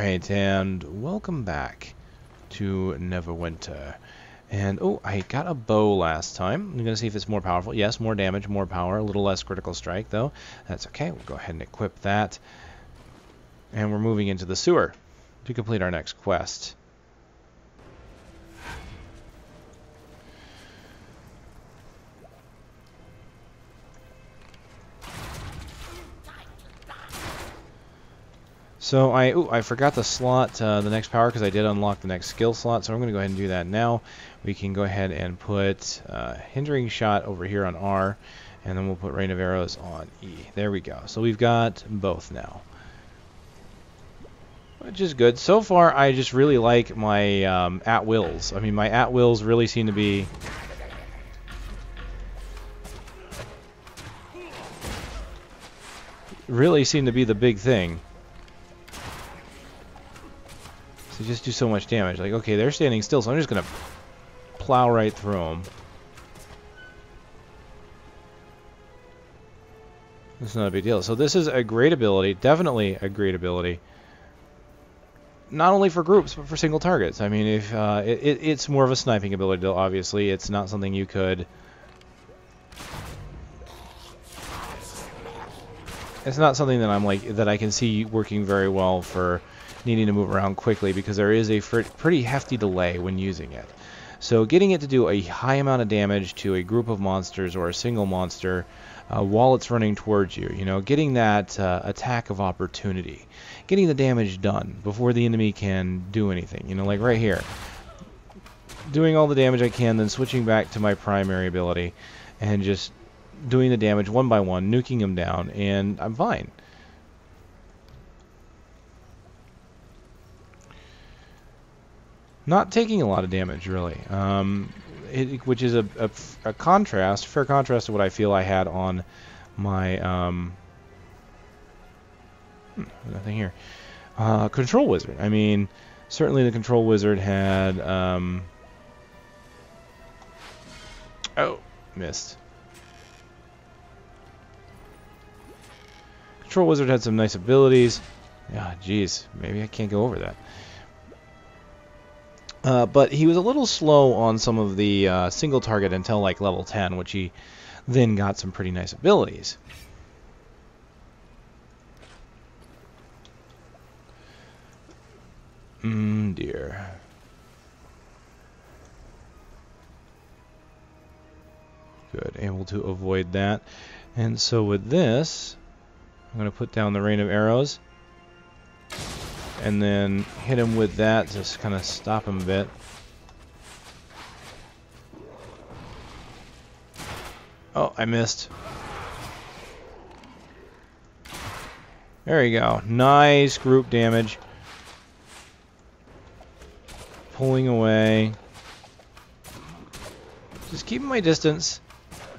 Alright, and welcome back to Neverwinter. And, oh, I got a bow last time. I'm going to see if it's more powerful. Yes, more damage, more power, a little less critical strike, though. That's okay. We'll go ahead and equip that. And we're moving into the sewer to complete our next quest. So I forgot the slot, the next power, because I did unlock the next skill slot, so I'm going to go ahead and do that now. We can go ahead and put Hindering Shot over here on R, and then we'll put Rain of Arrows on E. There we go. So we've got both now, which is good. So far, I just really like my at-wills. I mean, my at-wills really seem to be... the big thing. They just do so much damage. Like, okay, they're standing still, so I'm just going to plow right through them. It's not a big deal. So this is a great ability, definitely a great ability. Not only for groups, but for single targets. I mean, if it's more of a sniping ability, though, obviously. It's not something you could... It's not something that I'm like, that I can see working very well for needing to move around quickly, because there is a pretty hefty delay when using it. So getting it to do a high amount of damage to a group of monsters or a single monster while it's running towards you, you know, getting that attack of opportunity, getting the damage done before the enemy can do anything, you know, like right here. Doing all the damage I can, then switching back to my primary ability and just doing the damage one by one, nuking them down, and I'm fine. Not taking a lot of damage, really, which is a fair contrast to what I feel I had on my nothing here. Control Wizard. I mean, certainly the Control Wizard had oh, missed. Control Wizard had some nice abilities. Yeah, geez, maybe I can't go over that. But he was a little slow on some of the single target until like level 10, which he then got some pretty nice abilities. Dear. Good, able to avoid that. And so with this, I'm going to put down the Rain of Arrows. And then hit him with that, just kind of stop him a bit. Oh, I missed. There you go. Nice group damage. Pulling away. Just keeping my distance.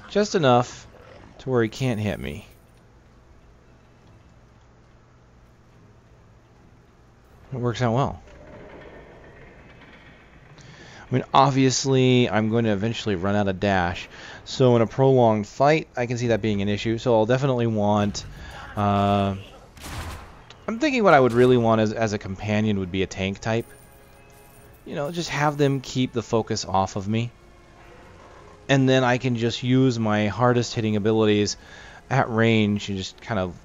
Just enough to where he can't hit me. It works out well. I mean, obviously, I'm going to eventually run out of dash. So in a prolonged fight, I can see that being an issue. So I'll definitely want... I'm thinking what I would really want as a companion would be a tank type. You know, just have them keep the focus off of me. And then I can just use my hardest hitting abilities at range and just kind of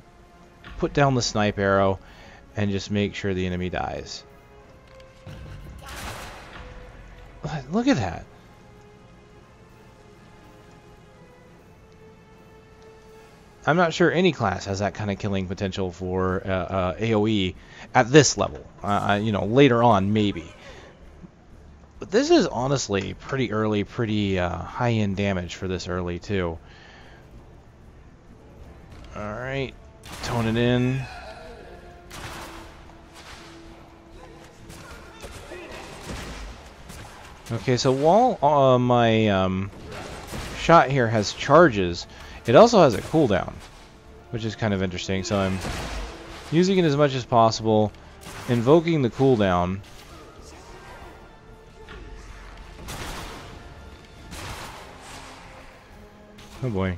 put down the snipe arrow and just make sure the enemy dies. Look at that. I'm not sure any class has that kind of killing potential for AoE at this level. You know, later on, maybe. But this is honestly pretty early, pretty high-end damage for this early, too. Alright, tone it in. Okay, so while my shot here has charges, it also has a cooldown, which is kind of interesting. So I'm using it as much as possible, invoking the cooldown. Oh boy.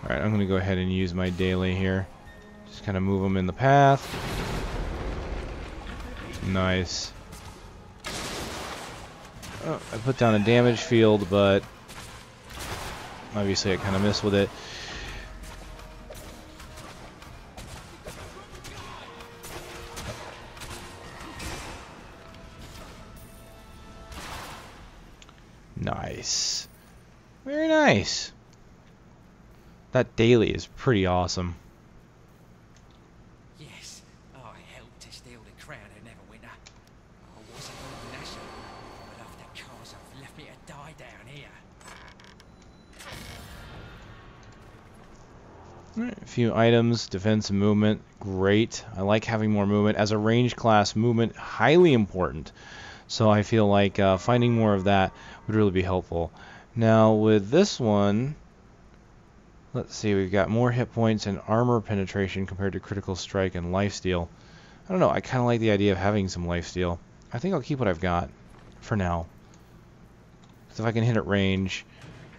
Alright, I'm going to go ahead and use my daily here. Just kind of move them in the path. Nice. Oh, I put down a damage field, but obviously I kind of missed with it. Nice. Very nice. That daily is pretty awesome. Yes, I helped to steal the crown of Neverwinter. I wasn't all national, but after KageKaze have left me to die down here. Alright, a few items, defense and movement, great. I like having more movement. As a range class, movement, highly important. So I feel like finding more of that would really be helpful. Now with this one, let's see, we've got more hit points and armor penetration compared to critical strike and lifesteal. I don't know, I kind of like the idea of having some lifesteal. I think I'll keep what I've got for now. So if I can hit at range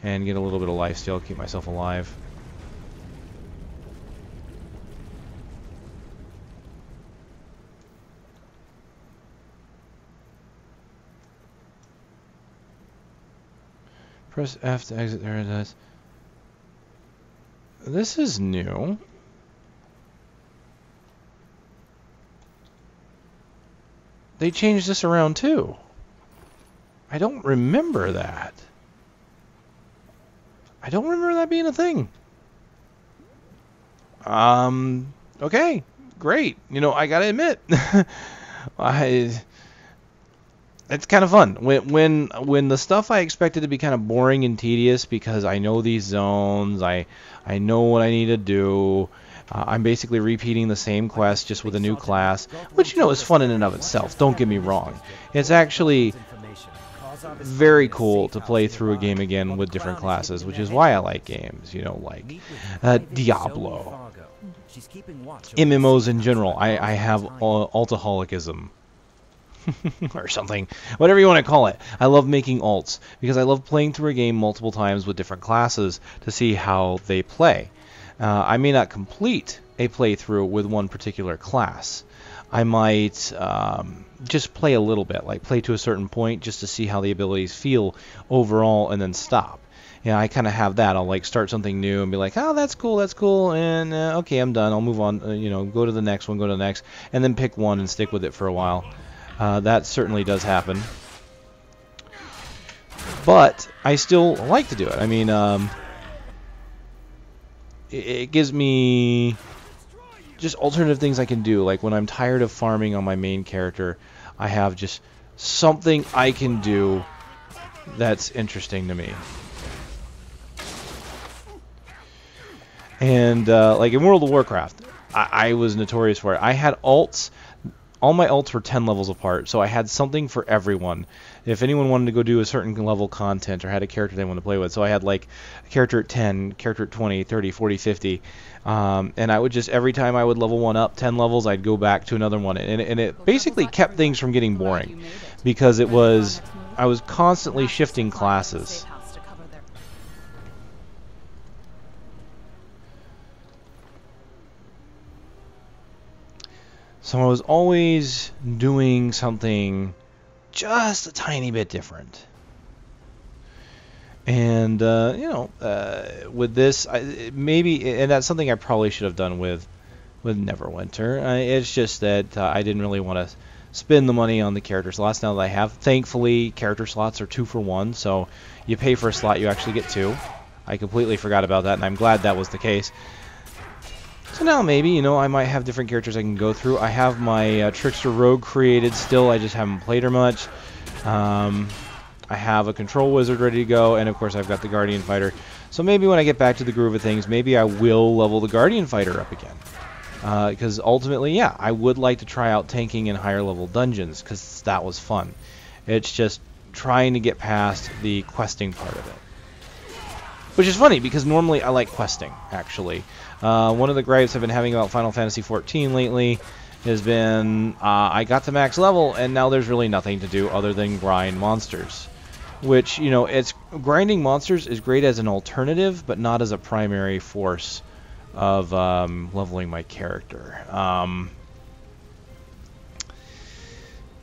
and get a little bit of lifesteal, I'll keep myself alive. Press F to exit. There it is. This is new. They changed this around too. I don't remember that. I don't remember that being a thing. Okay, great. You know, I gotta admit, it's kind of fun when the stuff I expected to be kind of boring and tedious because I know these zones, I know what I need to do. I'm basically repeating the same quest just with a new class, which you know is fun in and of itself. Don't get me wrong. It's actually very cool to play through a game again with different classes, which is why I like games. You know, like Diablo, MMOs in general. I have altaholicism. Or something, whatever you want to call it. I love making alts because I love playing through a game multiple times with different classes to see how they play. I may not complete a playthrough with one particular class. I might just play a little bit, like play to a certain point just to see how the abilities feel overall and then stop. Yeah, I kind of have that. I'll like start something new and be like, oh, that's cool, and okay, I'm done. I'll move on, you know, go to the next one, go to the next, and then pick one and stick with it for a while. That certainly does happen. But I still like to do it. I mean, it gives me just alternative things I can do. Like when I'm tired of farming on my main character, I have just something I can do that's interesting to me. And like in World of Warcraft, I was notorious for it. I had alts. All my alts were 10 levels apart, so I had something for everyone. If anyone wanted to go do a certain level content or had a character they wanted to play with, so I had like a character at 10, character at 20, 30, 40, 50, and I would just, every time I would level one up 10 levels, I'd go back to another one, and it basically kept things from getting boring, because it was, I was constantly shifting classes. So I was always doing something just a tiny bit different. And, you know, with this, maybe, and that's something I probably should have done with Neverwinter. It's just that I didn't really want to spend the money on the character slots now that I have. Thankfully, character slots are 2 for 1, so you pay for a slot, you actually get 2. I completely forgot about that, and I'm glad that was the case. So now maybe, you know, I might have different characters I can go through. I have my Trickster Rogue created still. I just haven't played her much. I have a Control Wizard ready to go, and of course I've got the Guardian Fighter. So maybe when I get back to the groove of things, maybe I will level the Guardian Fighter up again. Because ultimately, yeah, I would like to try out tanking in higher level dungeons, because that was fun. It's just trying to get past the questing part of it. Which is funny, because normally I like questing, actually. One of the gripes I've been having about Final Fantasy XIV lately has been, I got to max level, and now there's really nothing to do other than grind monsters. Which, you know, it's grinding monsters is great as an alternative, but not as a primary force of leveling my character.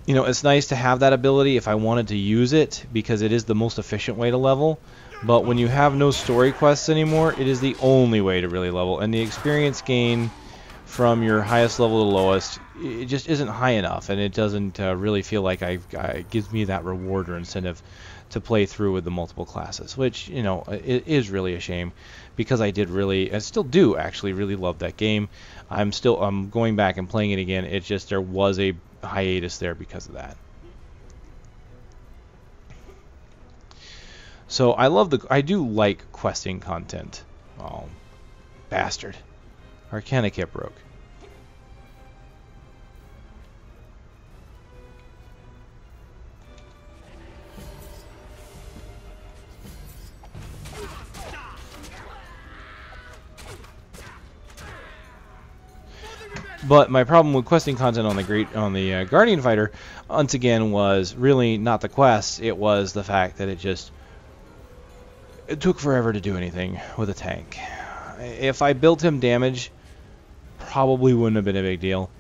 you know, it's nice to have that ability if I wanted to use it, because it is the most efficient way to level. But when you have no story quests anymore, it is the only way to really level. And the experience gain from your highest level to lowest, it just isn't high enough, and it doesn't really feel like it gives me that reward or incentive to play through with the multiple classes, which, you know, it is really a shame, because I still do actually really love that game. I'm going back and playing it again. It's just there was a hiatus there because of that. So I do like questing content. Oh, bastard. Arcana kit broke. But my problem with questing content on the Guardian Fighter, once again, was really not the quests. It was the fact that it took forever to do anything with a tank. If I built him damage, probably wouldn't have been a big deal.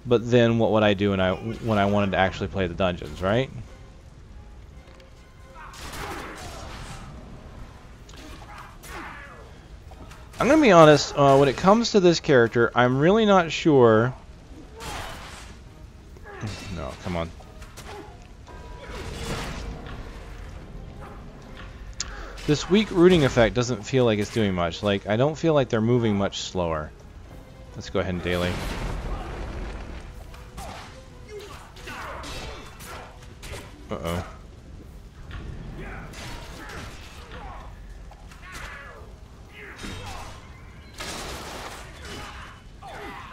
But then what would I do when I wanted to actually play the dungeons, right? I'm going to be honest, when it comes to this character, I'm really not sure... No, come on. This weak rooting effect doesn't feel like it's doing much. Like, I don't feel like they're moving much slower. Let's go ahead and daily. Uh-oh.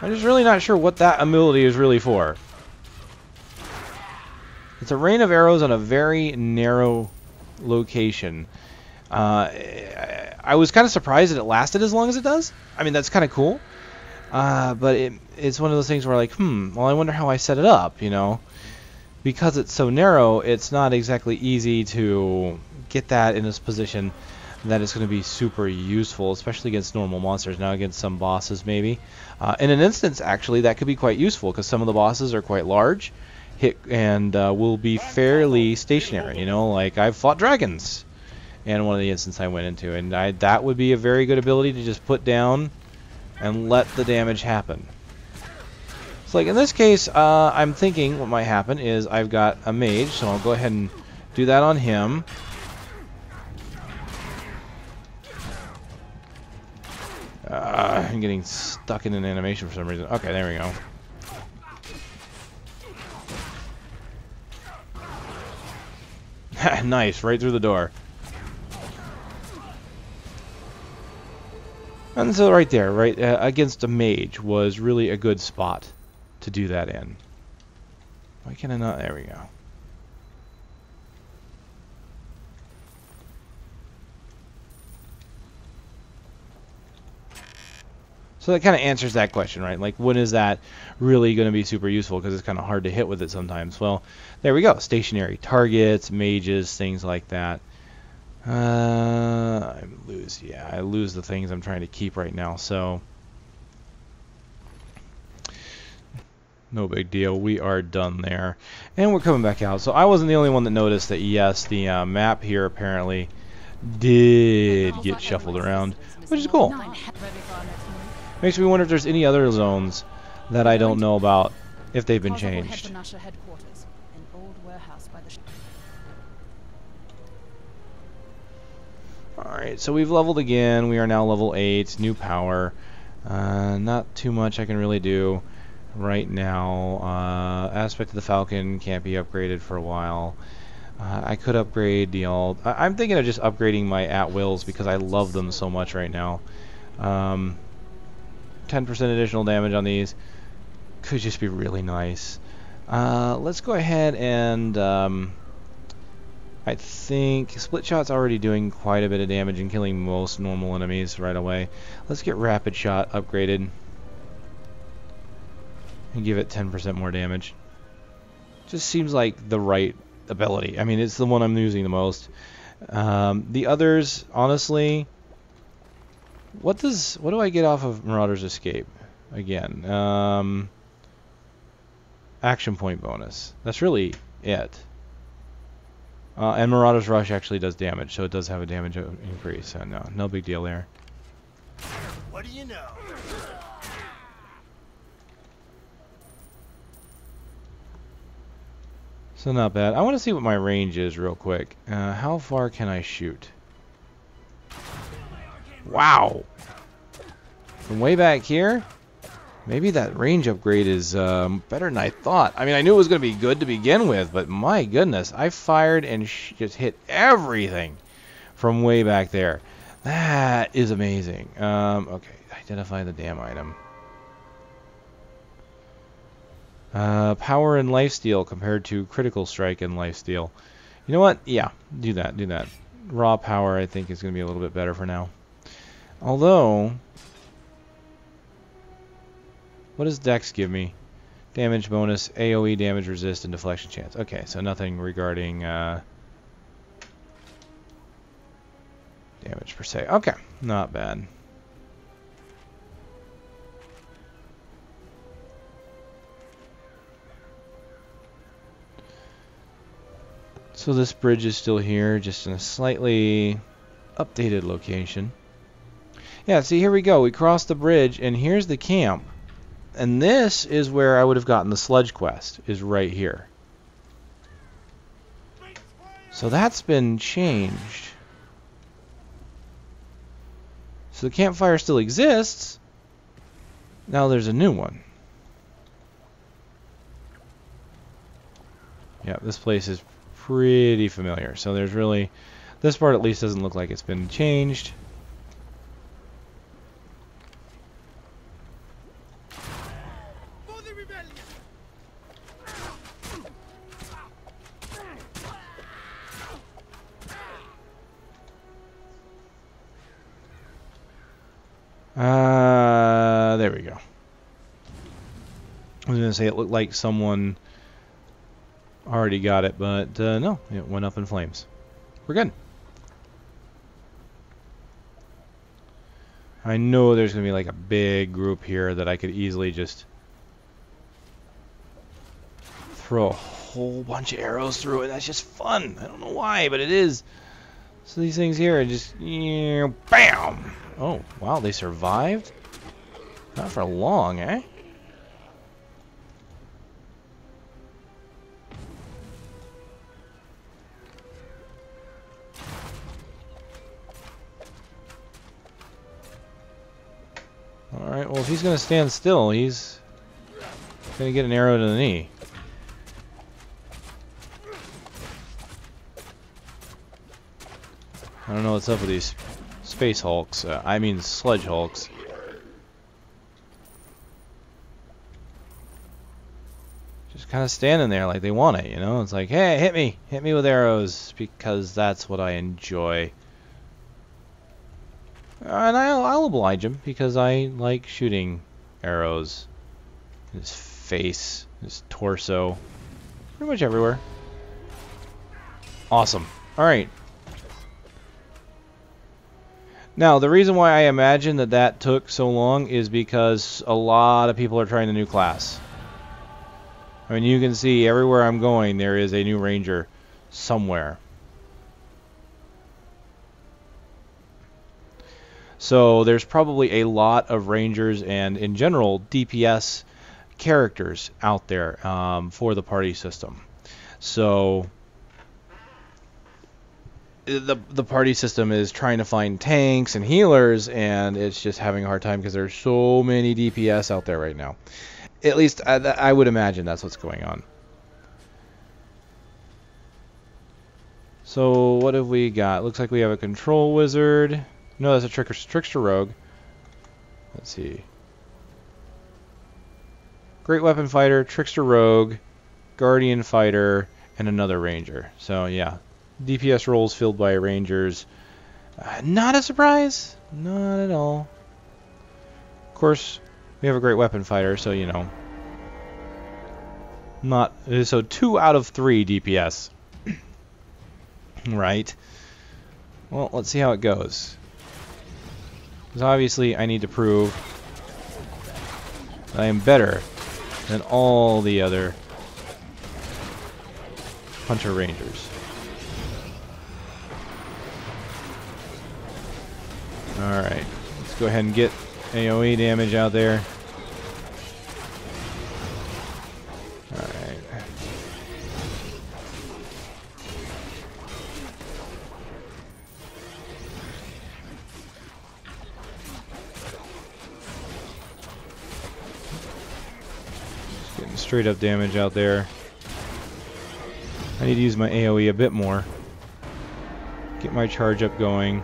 I'm just really not sure what that ability is really for. It's a rain of arrows on a very narrow location. I was kind of surprised that it lasted as long as it does. I mean, that's kind of cool. But it's one of those things where, like, well, I wonder how I set it up, you know? Because it's so narrow, it's not exactly easy to get that in this position that it's going to be super useful, especially against normal monsters. Now against some bosses, maybe. In an instance, actually, that could be quite useful, because some of the bosses are quite large, and will be fairly stationary, you know? Like, I've fought dragons in one of the instances I went into, and that would be a very good ability to just put down and let the damage happen. So, like, in this case, I'm thinking what might happen is I've got a mage, so I'll go ahead and do that on him. I'm getting stuck in an animation for some reason. Okay, there we go. Nice, right through the door. And so right there, right against a mage was really a good spot to do that in. Why can I not? There we go. So that kind of answers that question, right? Like, when is that really going to be super useful? Because it's kind of hard to hit with it sometimes. Well, there we go. Stationary targets, mages, things like that. I lose the things I'm trying to keep right now, so no big deal. We are done there. And we're coming back out. So I wasn't the only one that noticed that, yes, the map here apparently did get shuffled around, which is cool. Makes me wonder if there's any other zones that I don't know about, if they've been changed. Alright, so we've leveled again. We are now level 8, new power. Not too much I can really do right now. Aspect of the Falcon can't be upgraded for a while. I could upgrade the alt. I'm thinking of just upgrading my at-wills because I love them so much right now. 10% additional damage on these could just be really nice. Let's go ahead and I think Split Shot's already doing quite a bit of damage and killing most normal enemies right away. Let's get Rapid Shot upgraded and give it 10% more damage. Just seems like the right ability. I mean, it's the one I'm using the most. The others, honestly, what do I get off of Marauder's Escape again? action point bonus. That's really it. And Marauder's Rush actually does damage, so it does have a damage increase. So no big deal there. What do you know? So not bad. I want to see what my range is real quick. How far can I shoot? Wow! From way back here? Maybe that range upgrade is better than I thought. I mean, I knew it was going to be good to begin with, but my goodness, I fired and just hit everything from way back there. That is amazing. Okay, identify the damn item. Power and lifesteal compared to critical strike and lifesteal. You know what? Yeah, do that, do that. Raw power, I think, is going to be a little bit better for now. Although, what does Dex give me? Damage bonus, AoE damage resist, and deflection chance. Okay, so nothing regarding damage per se. Okay, not bad. So this bridge is still here, just in a slightly updated location. Yeah, see, here we go. We crossed the bridge, and here's the camp. And this is where I would have gotten the sludge quest, is right here. So that's been changed. So the campfire still exists. Now there's a new one. Yeah, this place is pretty familiar. So there's really... this part at least doesn't look like it's been changed. There we go. I was going to say it looked like someone already got it, but no, it went up in flames. We're good. I know there's going to be like a big group here that I could easily just throw a whole bunch of arrows through it. That's just fun. I don't know why, but it is. So these things here are just, bam! Oh, wow, they survived? Not for long, eh? Alright, well, if he's going to stand still, he's going to get an arrow to the knee. I don't know what's up with these space hulks. I mean sludge hulks. Just kind of standing there like they want it, you know? It's like, hey, hit me! Hit me with arrows, because that's what I enjoy. And I'll oblige him, because I like shooting arrows. In his face, his torso. Pretty much everywhere. Awesome. Alright. Now, the reason why I imagine that that took so long is because a lot of people are trying the new class. I mean, you can see everywhere I'm going, there is a new ranger somewhere. So there's probably a lot of rangers and, in general, DPS characters out there for the party system. So the party system is trying to find tanks and healers, and it's just having a hard time because there's so many DPS out there right now. At least I would imagine that's what's going on. So what have we got? Looks like we have a control wizard. No, that's a trickster rogue. Let's see. Great weapon fighter, trickster rogue, guardian fighter, and another ranger. So yeah, DPS roles filled by rangers. Not a surprise. Not at all. Of course, we have a great weapon fighter, so you know. So 2 out of 3 DPS. Right. Well, let's see how it goes. Because obviously I need to prove that I am better than all the other Hunter Rangers. Alright, let's go ahead and get AoE damage out there. Alright. Just getting straight up damage out there. I need to use my AoE a bit more. Get my charge up going.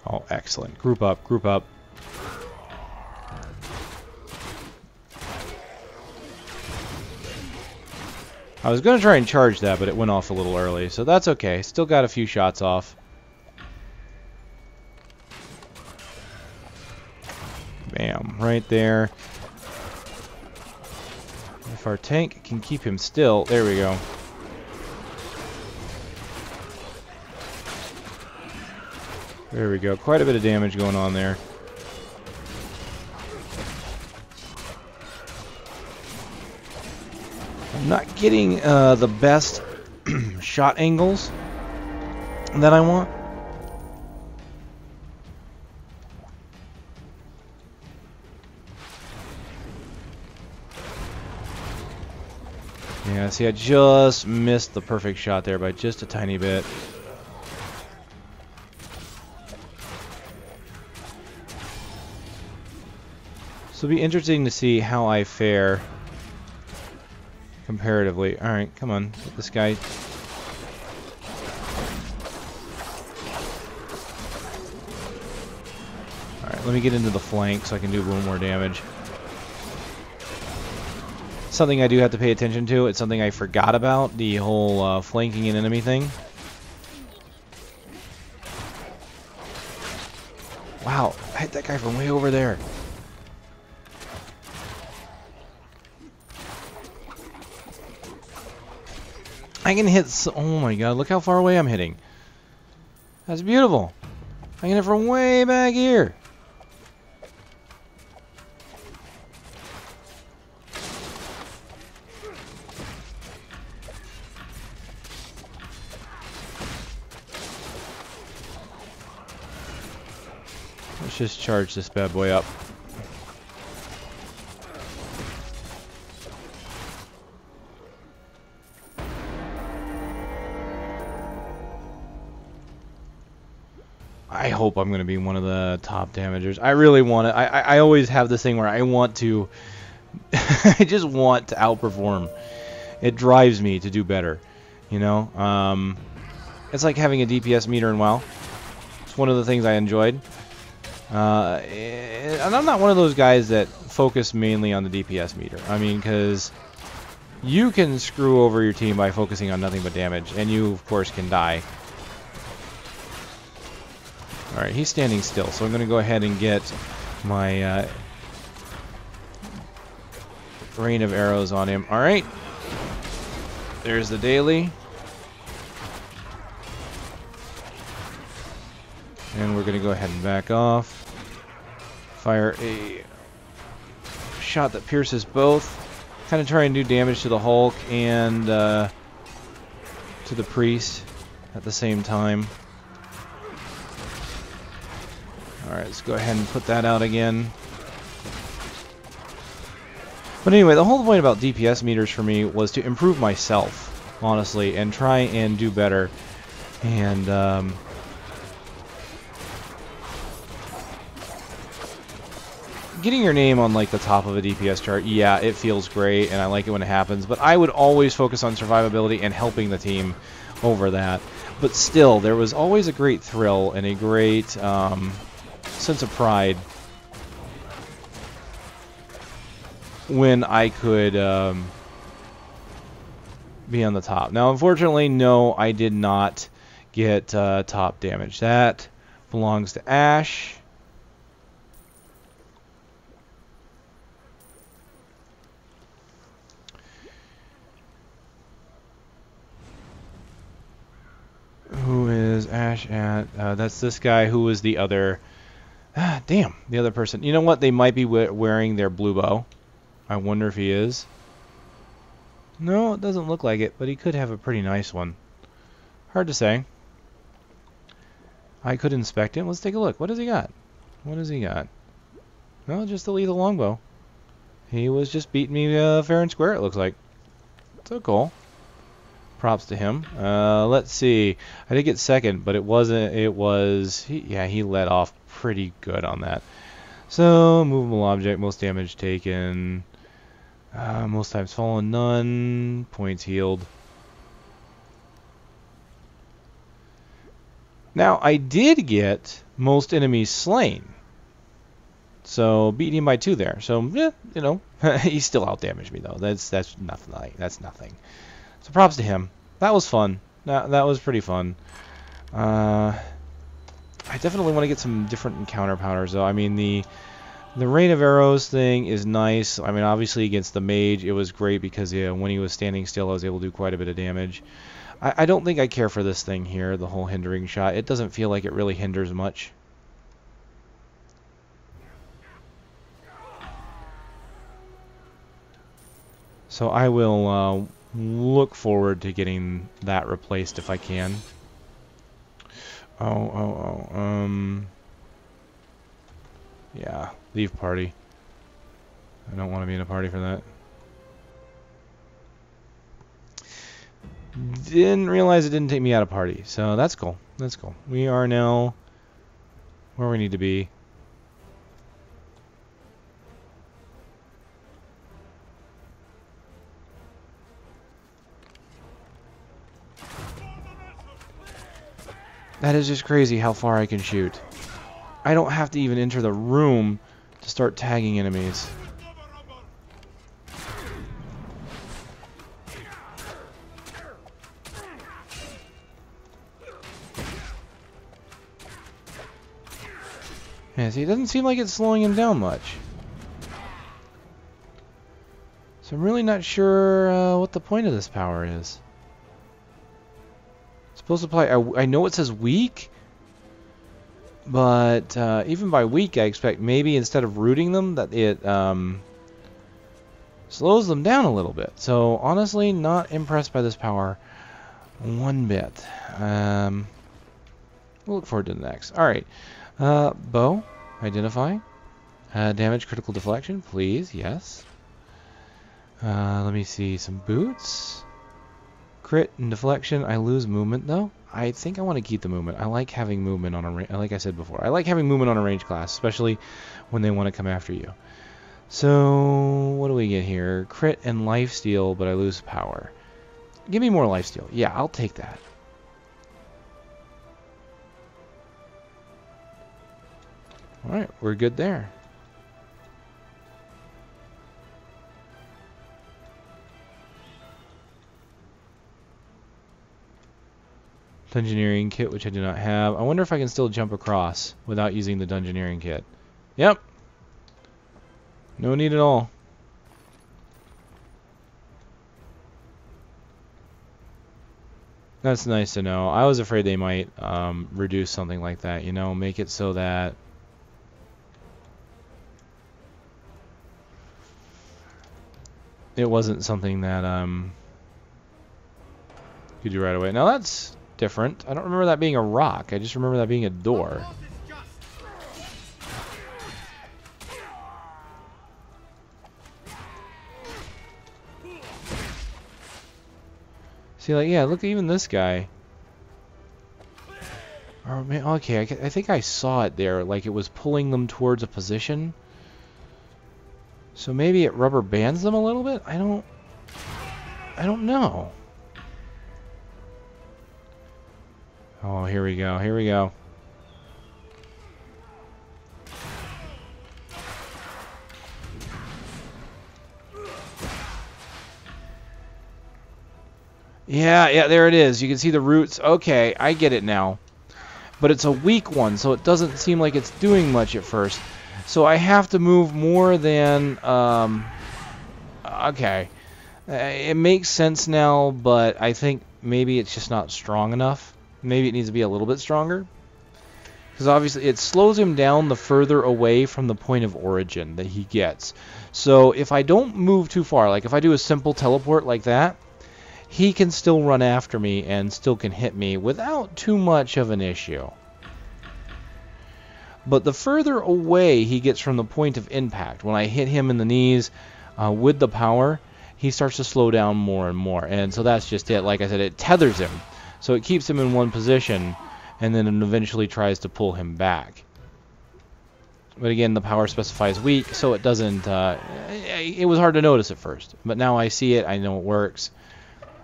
Oh, excellent. Group up, group up. I was going to try and charge that, but it went off a little early, so that's okay. Still got a few shots off. Bam, right there. If our tank can keep him still, there we go. There we go. Quite a bit of damage going on there. I'm not getting the best shot angles that I want. Yeah, see, I just missed the perfect shot there by just a tiny bit. So it'll be interesting to see how I fare comparatively. Alright, come on. Get this guy. Alright, let me get into the flank so I can do a little more damage. Something I do have to pay attention to. It's something I forgot about. The whole flanking an enemy thing. Wow, I hit that guy from way over there. I can hit oh my god, look how far away I'm hitting. That's beautiful. I can hit from way back here. Let's just charge this bad boy up. I hope I'm going to be one of the top damagers. I really want to. I always have this thing where I want to. I just want to outperform. It drives me to do better. You know? It's like having a DPS meter in WoW. It's one of the things I enjoyed. And I'm not one of those guys that focus mainly on the DPS meter. I mean, because you can screw over your team by focusing on nothing but damage. And you, of course, can die. Alright, he's standing still, so I'm going to go ahead and get my rain of arrows on him. Alright, there's the daily. And we're going to go ahead and back off. Fire a shot that pierces both. Kind of try and do damage to the Hulk and to the priest at the same time. Alright, let's go ahead and put that out again. But anyway, the whole point about DPS meters for me was to improve myself, honestly, and try and do better. And, getting your name on, like, the top of a DPS chart, yeah, it feels great, and I like it when it happens, but I would always focus on survivability and helping the team over that. But still, there was always a great thrill and a great, sense of pride when I could be on the top. Now, unfortunately, no, I did not get top damage. That belongs to Ash. Who is Ash at? That's this guy who was the other... damn, the other person. You know what? They might be wearing their blue bow. I wonder if he is. No, it doesn't look like it, but he could have a pretty nice one. Hard to say. I could inspect him. Let's take a look. What does he got? What does he got? Well, just the lethal longbow. He was just beating me fair and square, it looks like. So cool. Props to him. Let's see. I did get second, but it wasn't. It was. He let off pretty good on that. So, movable object, most damage taken. Most times fallen, none. Points healed. Now, I did get most enemies slain. So, beating him by 2 there. So, yeah, you know, he still outdamaged me, though. That's nothing. That's nothing. So, props to him. That was fun. That was pretty fun. I definitely want to get some different encounter powders, though. I mean, the rain of arrows thing is nice. I mean, obviously against the mage, it was great because when he was standing still, I was able to do quite a bit of damage. I don't think I care for this thing here, the whole hindering shot. It doesn't feel like it really hinders much. So I will look forward to getting that replaced if I can. Yeah, leave party. I don't want to be in a party for that. Didn't realize it didn't take me out of party, so that's cool. That's cool. We are now where we need to be. That is just crazy how far I can shoot. I don't have to even enter the room to start tagging enemies. Yeah, see, it doesn't seem like it's slowing him down much. So I'm really not sure what the point of this power is. Supposed to apply. I know it says weak, but even by weak, I expect maybe instead of rooting them, that it slows them down a little bit. So honestly, not impressed by this power one bit. We'll look forward to the next. All right, bow, identify, damage, critical deflection, please, yes. Let me see some boots. Crit and deflection. I lose movement though. I think I want to keep the movement. I like having movement on a like I said before. I like having movement on a range class, especially when they want to come after you. So what do we get here? Crit and lifesteal, but I lose power. Give me more lifesteal. Yeah, I'll take that. All right, we're good there. Dungeoneering kit, which I do not have. I wonder if I can still jump across without using the Dungeoneering kit. Yep. No need at all. That's nice to know. I was afraid they might reduce something like that, you know, make it so that it wasn't something that you could do right away. Now that's different. I don't remember that being a rock. I just remember that being a door. See, like, yeah, look, even this guy. Oh, man, okay, I think I saw it there, like it was pulling them towards a position. So maybe it rubber bands them a little bit? I don't know. Oh, here we go. Here we go. Yeah, there it is. You can see the roots. Okay, I get it now. But it's a weak one, so it doesn't seem like it's doing much at first. So I have to move more than... okay. It makes sense now, but I think maybe it's just not strong enough. Maybe it needs to be a little bit stronger. Because obviously it slows him down the further away from the point of origin that he gets. So if I don't move too far, like if I do a simple teleport like that, he can still run after me and still can hit me without too much of an issue. But the further away he gets from the point of impact, when I hit him in the knees with the power, he starts to slow down more and more. And so that's just it. Like I said, it tethers him. So it keeps him in one position, and then it eventually tries to pull him back. But again, the power specifies weak, so it doesn't... it was hard to notice at first. But now I see it, I know it works.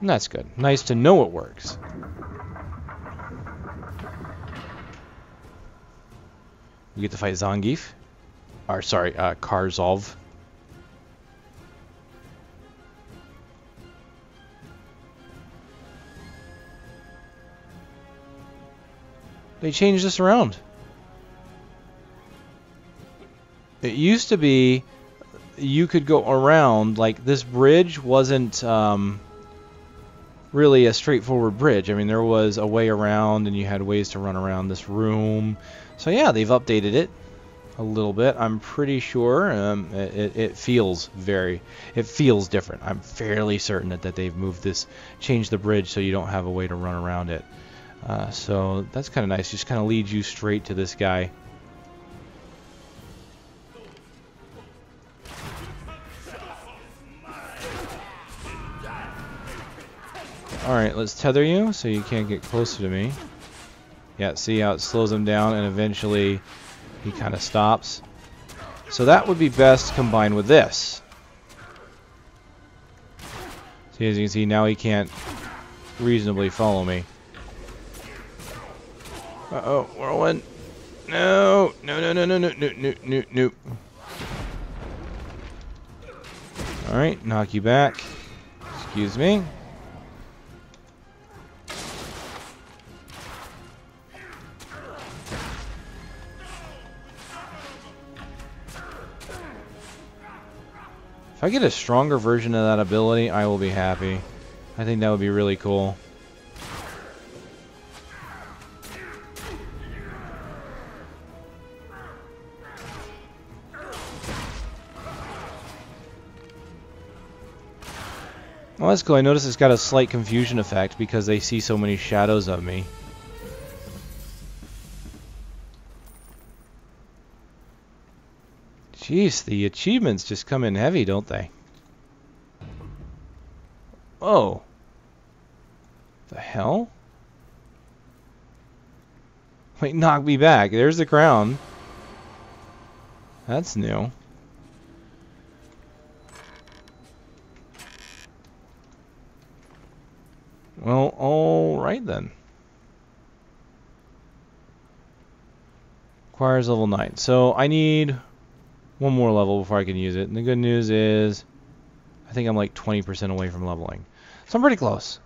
And that's good. Nice to know it works. We get to fight Zangief. Or, sorry, Karzov. They changed this around. It used to be you could go around, like this bridge wasn't really a straightforward bridge. I mean, there was a way around and you had ways to run around this room. So yeah, they've updated it a little bit. I'm pretty sure it feels different. I'm fairly certain that they've moved this, changed the bridge so you don't have a way to run around it. So that's kind of nice. Just kind of leads you straight to this guy. Alright, let's tether you so you can't get closer to me. Yeah, see how it slows him down and eventually he kind of stops. So that would be best combined with this. See, as you can see, now he can't reasonably follow me. Uh-oh, whirlwind. No, no, no, no, no, no, no, no, no, no. Alright, knock you back. Excuse me. If I get a stronger version of that ability, I will be happy. I think that would be really cool. Well, that's cool. I notice it's got a slight confusion effect because they see so many shadows of me. Jeez, the achievements just come in heavy, don't they? Whoa. The hell? Wait, knock me back. There's the crown. That's new. Well, alright then. Requires level 9. So I need one more level before I can use it. And the good news is I think I'm like 20% away from leveling. So I'm pretty close.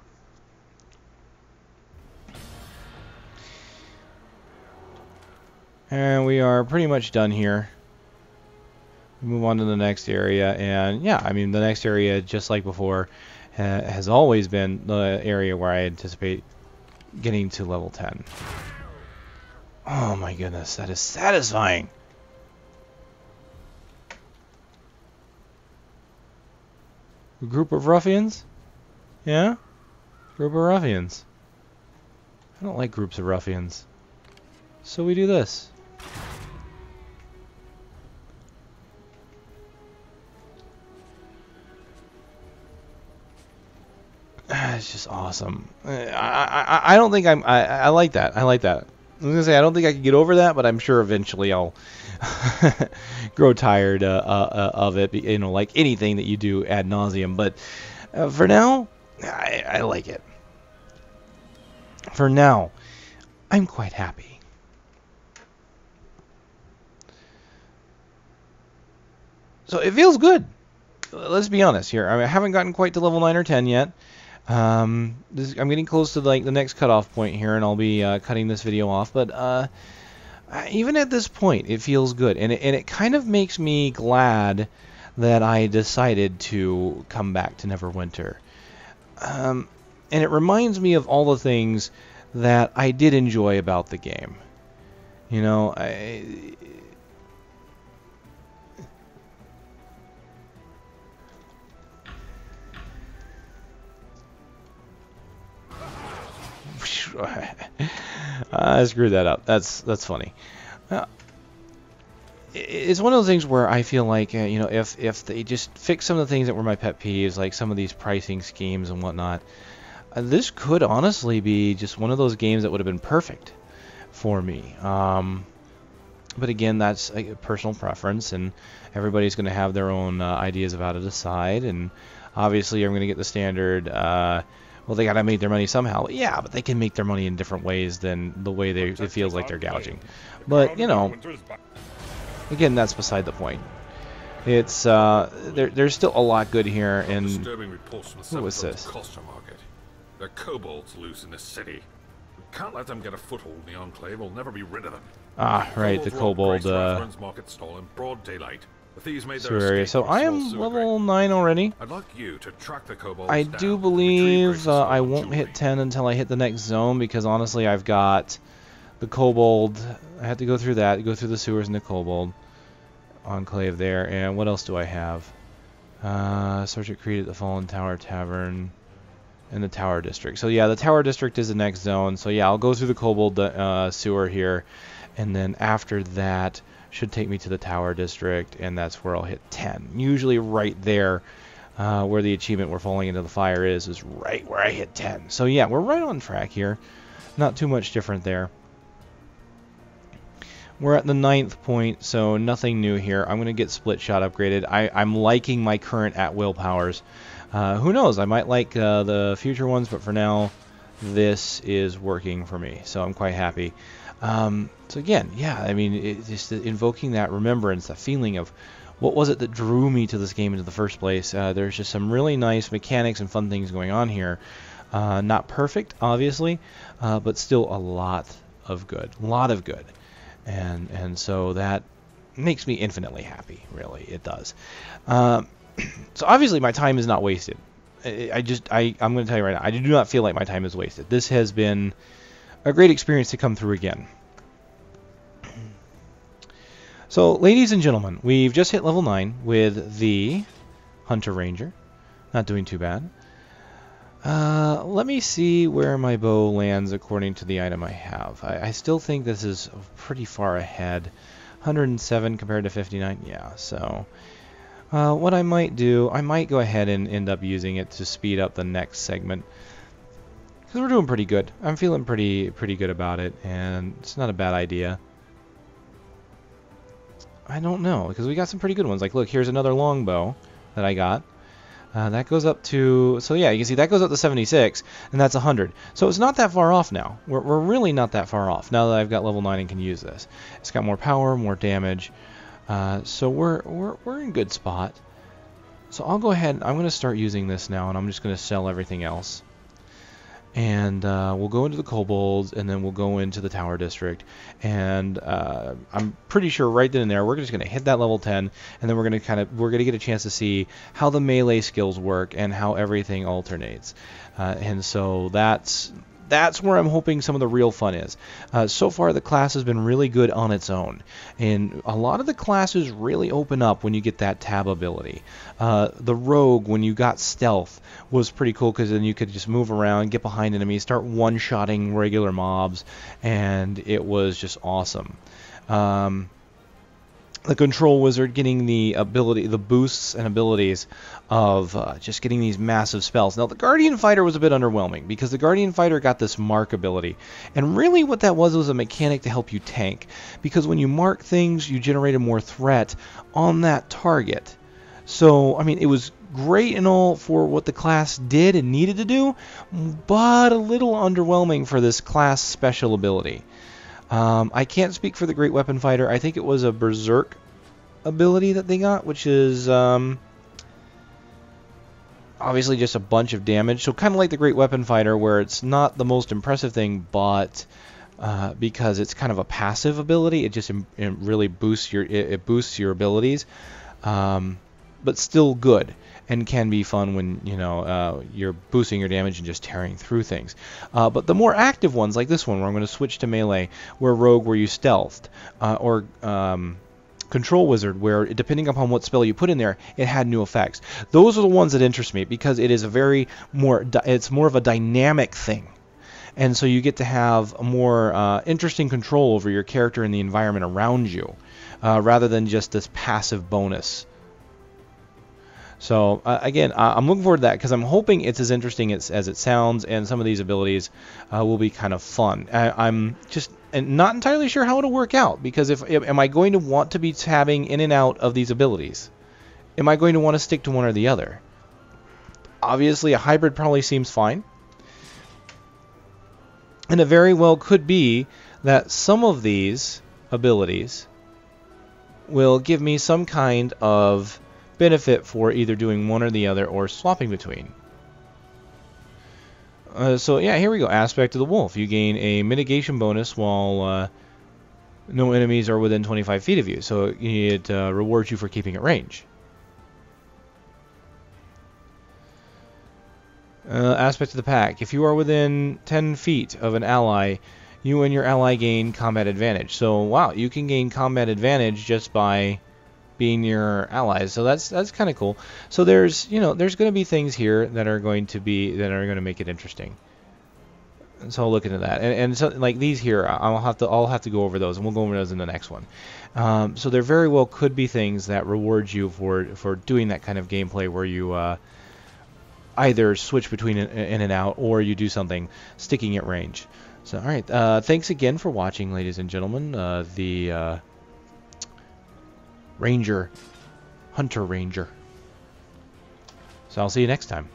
And we are pretty much done here. We move on to the next area. And yeah, I mean, the next area, just like before, has always been the area where I anticipate getting to level 10. Oh my goodness, that is satisfying. A group of ruffians? Yeah? Group of ruffians. I don't like groups of ruffians. So we do this. It's just awesome. I don't think I like that. I like that. I was gonna say I don't think I can get over that, but I'm sure eventually I'll grow tired of it. You know, like anything that you do ad nauseum. But for now, I like it. For now, I'm quite happy. So it feels good. Let's be honest here. I haven't gotten quite to level 9 or 10 yet. I'm getting close to like the next cutoff point here, and I'll be cutting this video off. But even at this point, it feels good, and it kind of makes me glad that I decided to come back to Neverwinter. And it reminds me of all the things that I did enjoy about the game. You know, I screwed that up. That's funny. It's one of those things where I feel like, you know, if they just fix some of the things that were my pet peeves, like some of these pricing schemes and whatnot, this could honestly be just one of those games that would have been perfect for me. But again, that's a personal preference, and everybody's going to have their own ideas of how to decide. And obviously, I'm going to get the standard. Well, they got to make their money somehow. Yeah, but they can make their money in different ways than the way it feels like they're gouging. But you know, again, that's beside the point. It's there's still a lot good here. And what was this? There are kobolds loose in this city. We can't let them get a foothold in the Enclave. We'll never be rid of them. Ah, right, the kobold market stall in broad daylight. The thieves made sewer area. So I am level 9 already. I'd like you to track the kobolds I down. do believe I won't hit 10 until I hit the next zone, because honestly I've got the kobold. I have to go through that, go through the sewers and the kobold Enclave there. And what else do I have? Sergeant Creed at the Fallen Tower Tavern. In the Tower District. So yeah, the Tower District is the next zone. So yeah, I'll go through the Kobold sewer here, and then after that should take me to the Tower District, and that's where I'll hit 10. Usually right there where the achievement we're falling into the fire is right where I hit 10. So yeah, we're right on track here. Not too much different there. We're at the 9th point, so nothing new here. I'm going to get Split Shot upgraded. I'm liking my current at-will powers. Who knows? I might like the future ones, but for now, this is working for me, so I'm quite happy. So again, yeah, I mean, just invoking that remembrance, that feeling of what was it that drew me to this game in the first place. There's just some really nice mechanics and fun things going on here. Not perfect, obviously, but still a lot of good. And so that makes me infinitely happy, really. It does. So obviously my time is not wasted. I'm going to tell you right now, I do not feel like my time is wasted. This has been a great experience to come through again. So, ladies and gentlemen, we've just hit level 9 with the Hunter Ranger. Not doing too bad. Let me see where my bow lands according to the item I have. I still think this is pretty far ahead. 107 compared to 59. Yeah, so what I might do, I might go ahead and end up using it to speed up the next segment, because we're doing pretty good. I'm feeling pretty good about it, and it's not a bad idea. I don't know, because we got some pretty good ones. Like, look, here's another longbow that I got. That goes up to, so yeah, you can see that goes up to 76, and that's 100. So it's not that far off now. We're really not that far off now that I've got level 9 and can use this. It's got more power, more damage. So we're in good spot. So I'll go ahead. I'm going to start using this now, and I'm just going to sell everything else. And we'll go into the kobolds, and then we'll go into the Tower District. And I'm pretty sure right then and there we're just going to hit that level 10, and then we're going to get a chance to see how the melee skills work and how everything alternates. And so that's where I'm hoping some of the real fun is. So far, the class has been really good on its own. And a lot of the classes really open up when you get that tab ability. The rogue, when you got stealth, was pretty cool, because then you could just move around, get behind enemies, start one-shotting regular mobs, and it was just awesome. The control wizard getting the ability, the boosts and abilities of just getting these massive spells. Now the guardian fighter was a bit underwhelming, because the guardian fighter got this mark ability, and really what that was a mechanic to help you tank, because when you mark things you generated more threat on that target. So I mean, it was great and all for what the class did and needed to do, but a little underwhelming for this class special ability. I can't speak for the Great Weapon Fighter. I think it was a Berserk ability that they got, which is obviously just a bunch of damage. So kind of like the Great Weapon Fighter, where it's not the most impressive thing, but because it's kind of a passive ability, it just really boosts your abilities, but still good. and can be fun when you're boosting your damage and just tearing through things. But the more active ones, like this one, where I'm going to switch to melee, where rogue, where you stealthed, or Control Wizard, where depending upon what spell you put in there, it had new effects. Those are the ones that interest me because it is it's more of a dynamic thing, and so you get to have a more interesting control over your character and the environment around you, rather than just this passive bonus. So again, I'm looking forward to that because I'm hoping it's as interesting as it sounds, and some of these abilities will be kind of fun. I'm just not entirely sure how it'll work out, because am I going to want to be tabbing in and out of these abilities? Am I going to want to stick to one or the other? Obviously, a hybrid probably seems fine. And it very well could be that some of these abilities will give me some kind of benefit for either doing one or the other or swapping between. So yeah, here we go. Aspect of the Wolf. You gain a mitigation bonus while no enemies are within 25 feet of you. So it rewards you for keeping at range. Aspect of the Pack. If you are within 10 feet of an ally, you and your ally gain combat advantage. So wow, you can gain combat advantage just by being your allies. So that's kind of cool. So there's going to be things here that are going to make it interesting. And so I'll look into that. And so like these here, I'll have to go over those, and we'll go over those in the next one. So there very well could be things that reward you for doing that kind of gameplay where you either switch between in and out, or you do something sticking at range. So all right, thanks again for watching, ladies and gentlemen. The Hunter Ranger. So I'll see you next time.